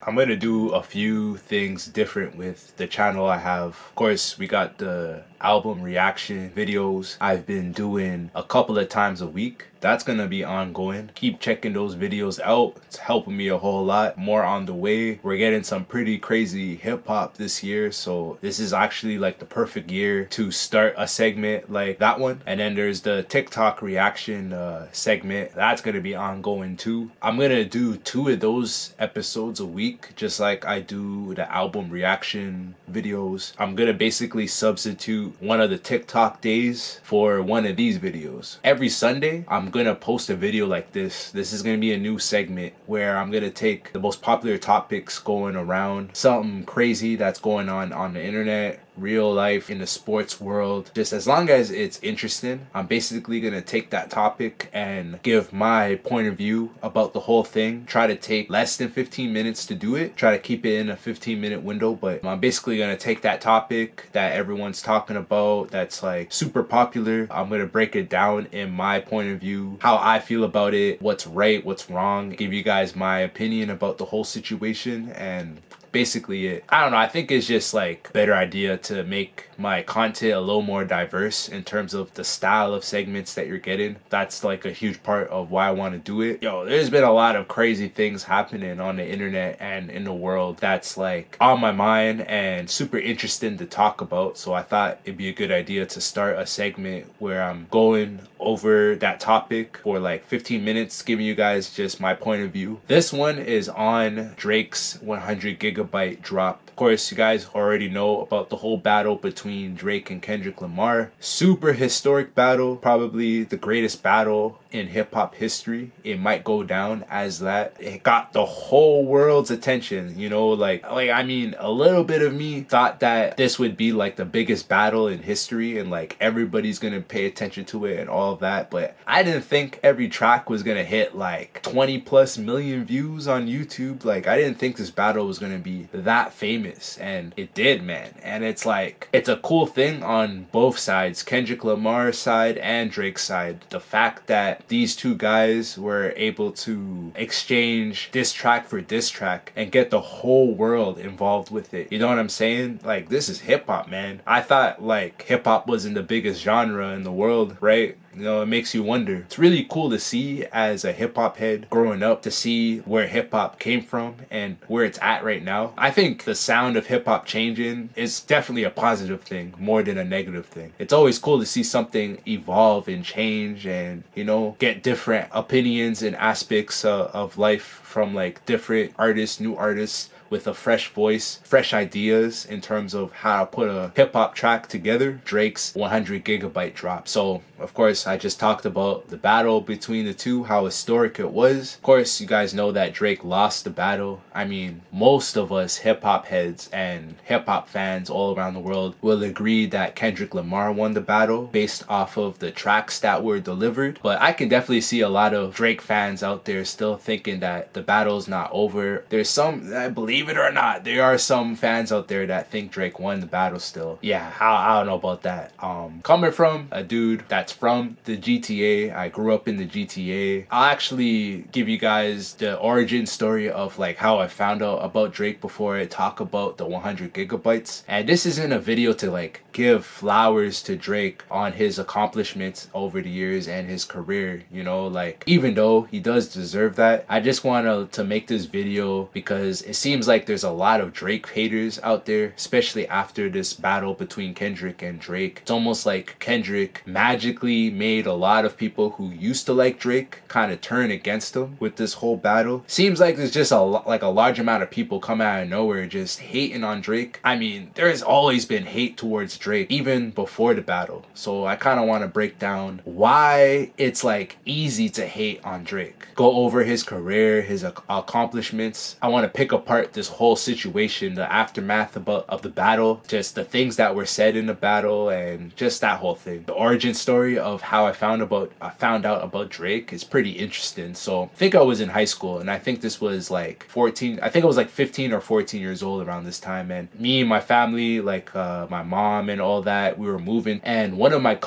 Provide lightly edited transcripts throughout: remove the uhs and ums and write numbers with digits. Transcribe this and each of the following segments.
I'm gonna do a few things different with the channel I have. Of course, we got the album reaction videos I've been doing a couple of times a week. That's gonna be ongoing. Keep checking those videos out. It's helping me a whole lot. More on the way. We're getting some pretty crazy hip hop this year, so this is actually like the perfect year to start a segment like that one. And then there's the TikTok reaction segment. That's gonna be ongoing too. I'm gonna do 2 of those episodes a week, just like I do the album reaction videos. I'm gonna basically substitute one of the TikTok days for one of these videos. Every Sunday, I'm gonna post a video like this. This is gonna be a new segment where I'm gonna take the most popular topics going around, something crazy that's going on the internet, real life, in the sports world. Just as long as it's interesting, I'm basically gonna take that topic and give my point of view about the whole thing. Try to take less than 15 minutes to do it. Try to keep it in a 15-minute window, but I'm basically gonna take that topic that everyone's talking about, that's like super popular. I'm gonna break it down in my point of view, how I feel about it, what's right, what's wrong, give you guys my opinion about the whole situation, and basically it. I don't know, I think it's just like a better idea to make my content a little more diverse in terms of the style of segments that you're getting. That's like a huge part of why I want to do it. Yo, there's been a lot of crazy things happening on the internet and in the world that's like on my mind and super interesting to talk about. So I thought it'd be a good idea to start a segment where I'm going over that topic for like 15 minutes, giving you guys just my point of view. This one is on Drake's 100 gigabyte drop. Of course, you guys already know about the whole battle between Drake and Kendrick Lamar. Super historic battle, probably the greatest battle in hip-hop history. It might go down as that. It got the whole world's attention, you know, like I mean, a little bit of me thought that this would be like the biggest battle in history and like everybody's gonna pay attention to it and all of that, but I didn't think every track was gonna hit like 20+ million views on YouTube. Like, I didn't think this battle was gonna be that famous, and it did, man. And it's like, it's a cool thing on both sides, Kendrick Lamar's side and Drake's side. The fact that these two guys were able to exchange diss track for diss track and get the whole world involved with it. You know what I'm saying? Like, this is hip hop, man. I thought like hip hop wasn't the biggest genre in the world, right? You know, it makes you wonder. It's really cool to see as a hip hop head growing up, to see where hip hop came from and where it's at right now. I think the sound of hip hop changing is definitely a positive thing more than a negative thing. It's always cool to see something evolve and change and, you know, get different opinions and aspects of life from like different artists, new artists, with a fresh voice, fresh ideas in terms of how to put a hip-hop track together. Drake's 100 gigabyte drop. So, of course, I just talked about the battle between the two, how historic it was. Of course, you guys know that Drake lost the battle. I mean, most of us hip-hop heads and hip-hop fans all around the world will agree that Kendrick Lamar won the battle based off of the tracks that were delivered. But I can definitely see a lot of Drake fans out there still thinking that the battle's not over. There's some, I believe it or not, there are some fans out there that think Drake won the battle still. Yeah, I don't know about that. Coming from a dude that's from the GTA, I grew up in the GTA. I'll actually give you guys the origin story of like how I found out about Drake before I talk about the 100 gigabytes. And this isn't a video to like give flowers to Drake on his accomplishments over the years and his career, you know, like even though he does deserve that, I just wanted to make this video because it seems like there's a lot of Drake haters out there, especially after this battle between Kendrick and Drake. It's almost like Kendrick magically made a lot of people who used to like Drake kind of turn against him with this whole battle. Seems like there's just a large amount of people come out of nowhere just hating on Drake. I mean, there's always been hate towards Drake even before the battle. So I kind of want to break down why it's like easy to hate on Drake. Go over his career, his accomplishments. I want to pick apart this whole situation, the aftermath of the battle, just the things that were said in the battle, and just that whole thing. The origin story of how I found out about Drake is pretty interesting. So I think I was in high school, and I think this was like 14. I think I was like 15 or 14 years old around this time, and me and my family, like my mom and all that, we were moving, and one of my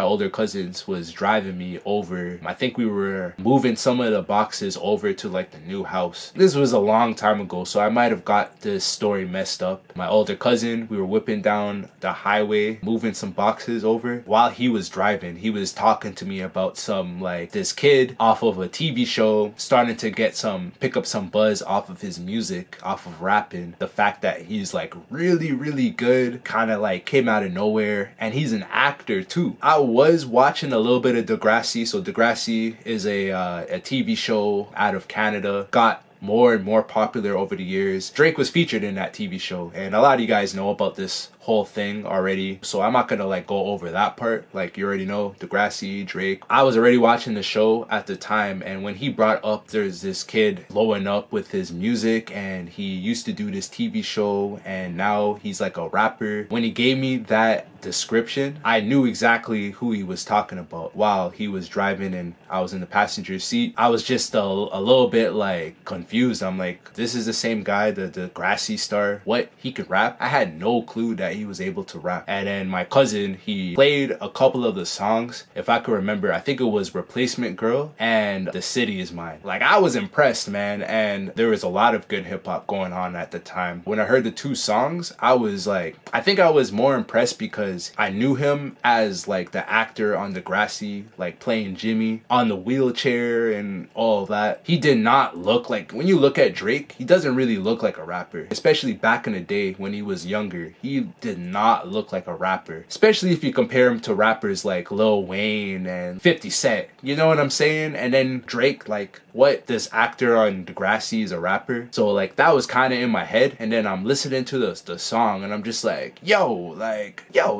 older cousins was driving me over. I think we were moving some of the boxes over to like the new house. This was a long time ago, so I might have got this story messed up. My older cousin, we were whipping down the highway, moving some boxes over. While he was driving, he was talking to me about some, like, this kid off of a TV show starting to pick up some buzz off of his music, off of rapping. The fact that he's like really, really good, kind of like came out of nowhere, and he's an actor too. I was watching a little bit of Degrassi. So Degrassi is a TV show out of Canada. Got more and more popular over the years. Drake was featured in that TV show, and a lot of you guys know about this whole thing already, so I'm not gonna like go over that part. Like, you already know Degrassi, Drake. I was already watching the show at the time, and when he brought up there's this kid blowing up with his music, and he used to do this TV show, and now he's like a rapper. When he gave me that description, I knew exactly who he was talking about. While he was driving and I was in the passenger seat, I was just a little bit like confused. I'm like, this is the same guy, the Degrassi star? What? He could rap? I had no clue that he was able to rap. And then my cousin, he played a couple of the songs. If I could remember, I think it was Replacement Girl and The City Is Mine. Like, I was impressed, man, and there was a lot of good hip-hop going on at the time. When I heard the two songs, I was like, I think I was more impressed because I knew him as like the actor on Degrassi, like playing Jimmy on the wheelchair and all that. He did not look like, when you look at Drake, he doesn't really look like a rapper. Especially back in the day when he was younger, he did not look like a rapper. Especially if you compare him to rappers like Lil Wayne and 50 Cent. You know what I'm saying? And then Drake, like, what? This actor on Degrassi is a rapper? So like, that was kind of in my head. And then I'm listening to the song and I'm just like, yo,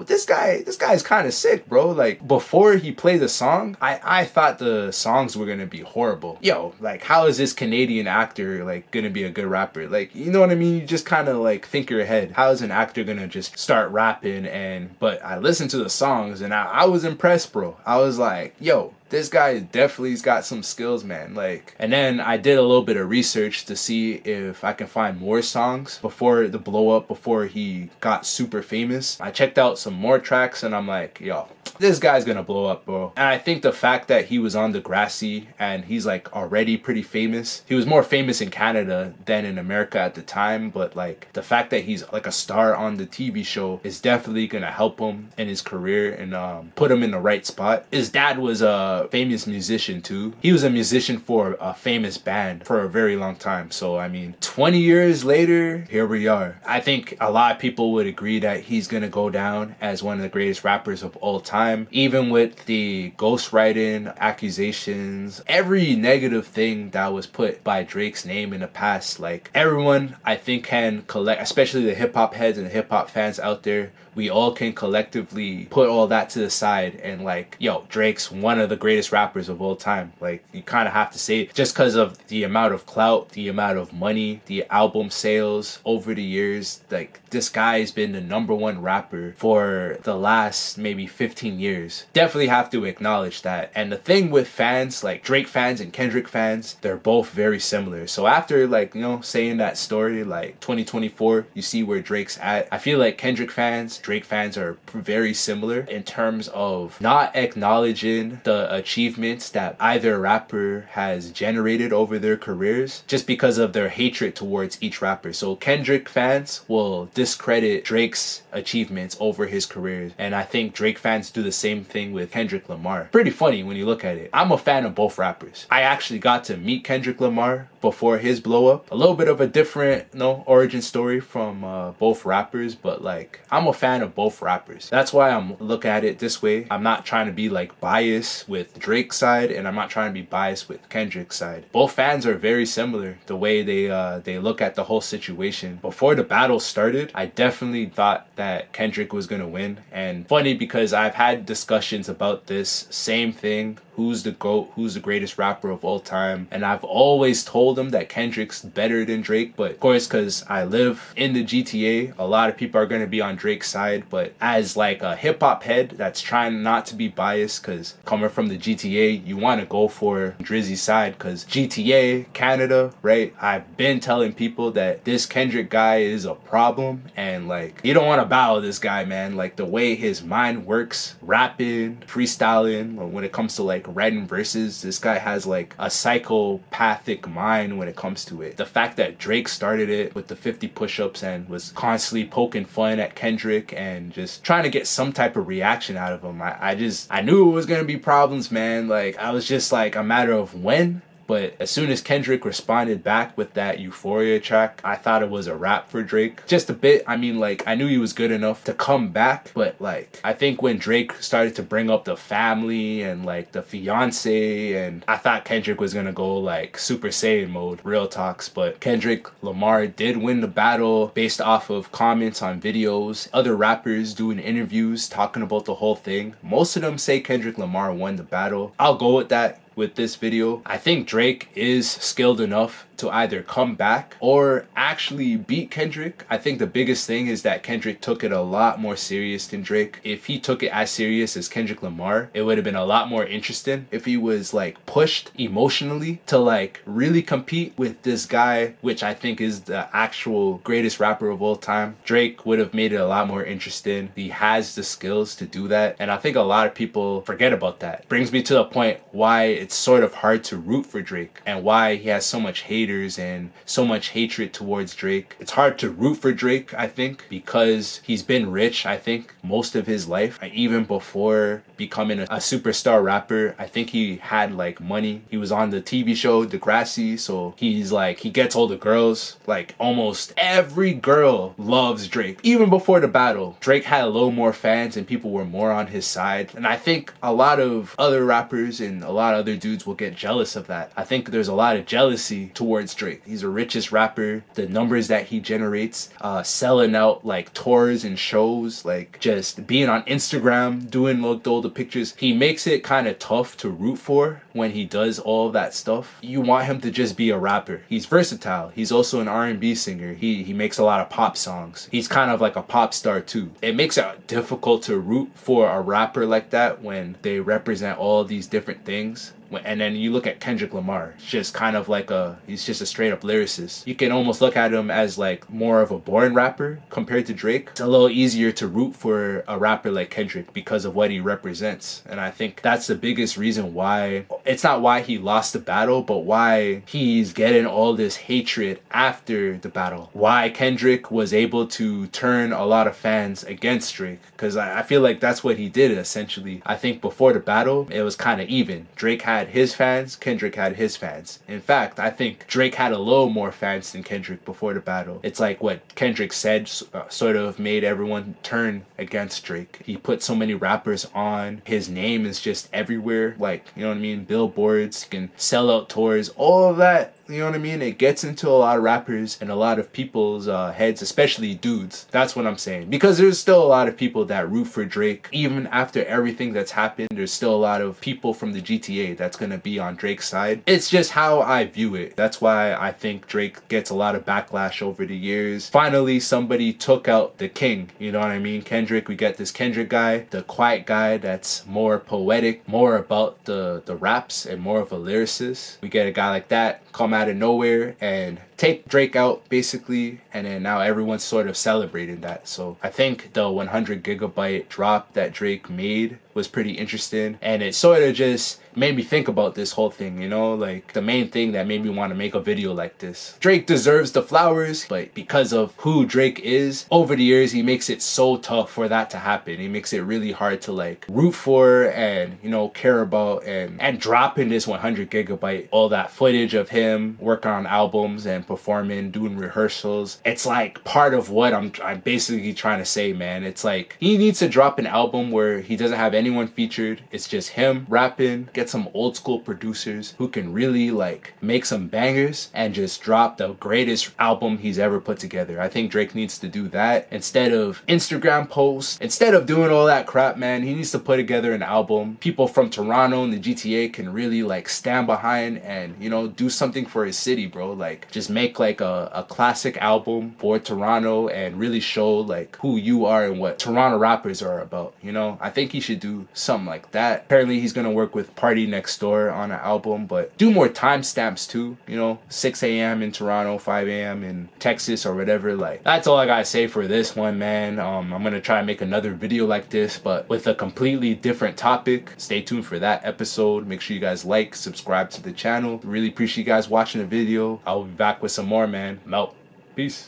this guy's kind of sick, bro. Like, before he played the song, I thought the songs were gonna be horrible. Yo, like, how is this Canadian actor like gonna be a good rapper? Like, you know what I mean? You just kind of like think your head, how is an actor gonna just start rapping? But I listened to the songs and I was impressed, bro. I was like, yo, this guy definitely's got some skills, man. Like, and then I did a little bit of research to see if I can find more songs before the blow up, before he got super famous. I checked out some more tracks and I'm like, yo, this guy's gonna blow up, bro. And I think the fact that he was on Degrassi and he's like already pretty famous. He was more famous in Canada than in America at the time, but like the fact that he's like a star on the TV show is definitely gonna help him in his career and put him in the right spot. His dad was a famous musician too. He was a musician for a famous band for a very long time. So I mean, 20 years later, here we are. I think a lot of people would agree that he's gonna go down as one of the greatest rappers of all time. Even with the ghostwriting accusations, every negative thing that was put by Drake's name in the past, like, everyone I think can collect, especially the hip hop heads and the hip hop fans out there, we all can collectively put all that to the side and like, yo, Drake's one of the greatest rappers of all time. Like, you kind of have to say it just because of the amount of clout, the amount of money, the album sales over the years. Like, this guy's been the #1 rapper for the last maybe 15 years. Definitely have to acknowledge that. And the thing with fans, like Drake fans and Kendrick fans, they're both very similar. So after, like, you know, saying that story, like 2024, you see where Drake's at. I feel like Kendrick fans, Drake fans are very similar in terms of not acknowledging the achievements that either rapper has generated over their careers just because of their hatred towards each rapper. So Kendrick fans will discredit Drake's achievements over his career, and I think Drake fans do the same thing with Kendrick Lamar. Pretty funny when you look at it. I'm a fan of both rappers. I actually got to meet Kendrick Lamar before his blow up. A little bit of a different, you know, origin story from both rappers, but like, I'm a fan of both rappers. That's why I'm looking at it this way. I'm not trying to be like biased with Drake's side, and I'm not trying to be biased with Kendrick's side. Both fans are very similar, the way they look at the whole situation. Before the battle started, I definitely thought that Kendrick was gonna win. And funny because I've had discussions about this same thing. Who's the GOAT? Who's the greatest rapper of all time? And I've always told them that Kendrick's better than Drake. But of course, because I live in the GTA, a lot of people are going to be on Drake's side. But as like a hip hop head that's trying not to be biased, because coming from the GTA, you want to go for Drizzy's side because GTA, Canada, right? I've been telling people that this Kendrick guy is a problem, and like, you don't want to battle this guy, man. Like, the way his mind works, rapping, freestyling, when it comes to like writing verses, this guy has like a psychopathic mind when it comes to it. The fact that Drake started it with the 50 push-ups and was constantly poking fun at Kendrick and just trying to get some type of reaction out of him, I knew it was gonna be problems, man. Like, I was just like, a matter of when. But as soon as Kendrick responded back with that Euphoria track, I thought it was a wrap for Drake. Just a bit. I mean, like, I knew he was good enough to come back, but like, I think when Drake started to bring up the family and like the fiance, and I thought Kendrick was gonna go like Super Saiyan mode, real talks. But Kendrick Lamar did win the battle based off of comments on videos, other rappers doing interviews talking about the whole thing. Most of them say Kendrick Lamar won the battle. I'll go with that with this video. I think Drake is skilled enough to either come back or actually beat Kendrick. I think the biggest thing is that Kendrick took it a lot more serious than Drake. If he took it as serious as Kendrick Lamar, it would have been a lot more interesting. If he was like pushed emotionally to like really compete with this guy, which I think is the actual greatest rapper of all time, Drake would have made it a lot more interesting. He has the skills to do that, and I think a lot of people forget about that. Brings me to the point why it's sort of hard to root for Drake and why he has so much haters and so much hatred towards Drake. It's hard to root for Drake, I think, because he's been rich, I think, most of his life. Even before becoming a superstar rapper, I think he had like money. He was on the TV show Degrassi, so he's like, he gets all the girls. Like, almost every girl loves Drake. Even before the battle, Drake had a little more fans and people were more on his side. And I think a lot of other rappers and a lot of other dudes will get jealous of that. I think there's a lot of jealousy towards Drake. He's the richest rapper. The numbers that he generates, selling out like tours and shows, like just being on Instagram, doing like all the pictures. He makes it kind of tough to root for when he does all of that stuff. You want him to just be a rapper. He's versatile. He's also an R&B singer. He makes a lot of pop songs. He's kind of like a pop star too. It makes it difficult to root for a rapper like that when they represent all these different things. And then you look at Kendrick Lamar, it's just kind of like he's just a straight up lyricist. You can almost look at him as like more of a boring rapper compared to Drake. It's a little easier to root for a rapper like Kendrick because of what he represents. And I think that's the biggest reason why, it's not why he lost the battle, but why he's getting all this hatred after the battle. Why Kendrick was able to turn a lot of fans against Drake. Because I feel like that's what he did essentially. I think before the battle, it was kind of even. Drake had his fans, Kendrick had his fans. In fact, I think Drake had a little more fans than Kendrick before the battle. It's like what Kendrick said sort of made everyone turn against Drake. He put so many rappers on. His name is just everywhere. Like, you know what I mean? Billboards, you can sell out tours, all of that. You know what I mean? It gets into a lot of rappers and a lot of people's heads, especially dudes. That's what I'm saying. Because there's still a lot of people that root for Drake. Even after everything that's happened, there's still a lot of people from the GTA that's going to be on Drake's side. It's just how I view it. That's why I think Drake gets a lot of backlash over the years. Finally, somebody took out the king. You know what I mean? Kendrick, we get this Kendrick guy, the quiet guy that's more poetic, more about the raps and more of a lyricist. We get a guy like that come out of nowhere and take Drake out basically, and then now everyone's sort of celebrating that. So I think the 100 gigabyte drop that Drake made was pretty interesting, and it sort of just made me think about this whole thing, you know, like the main thing that made me want to make a video like this. Drake deserves the flowers, but because of who Drake is, over the years he makes it so tough for that to happen. He makes it really hard to like root for and, you know, care about, and dropping this 100 gigabyte, all that footage of him working on albums and performing, doing rehearsals. It's like part of what I'm basically trying to say, man. It's like he needs to drop an album where he doesn't have anyone featured. It's just him rapping, get some old school producers who can really like make some bangers and just drop the greatest album he's ever put together. I think Drake needs to do that instead of Instagram posts, instead of doing all that crap, man. He needs to put together an album people from Toronto and the GTA can really like stand behind and, you know, do something for his city, bro. Like, just make make like a classic album for Toronto and really show like who you are and what Toronto rappers are about, you know? I think he should do something like that. Apparently he's gonna work with Party Next Door on an album, but do more timestamps too, you know? 6 a.m. in Toronto, 5 a.m. in Texas or whatever. Like, that's all I gotta say for this one, man. I'm gonna try and make another video like this, but with a completely different topic. Stay tuned for that episode. Make sure you guys like, subscribe to the channel. Really appreciate you guys watching the video. I'll be back with some more, man. I'm out. Peace.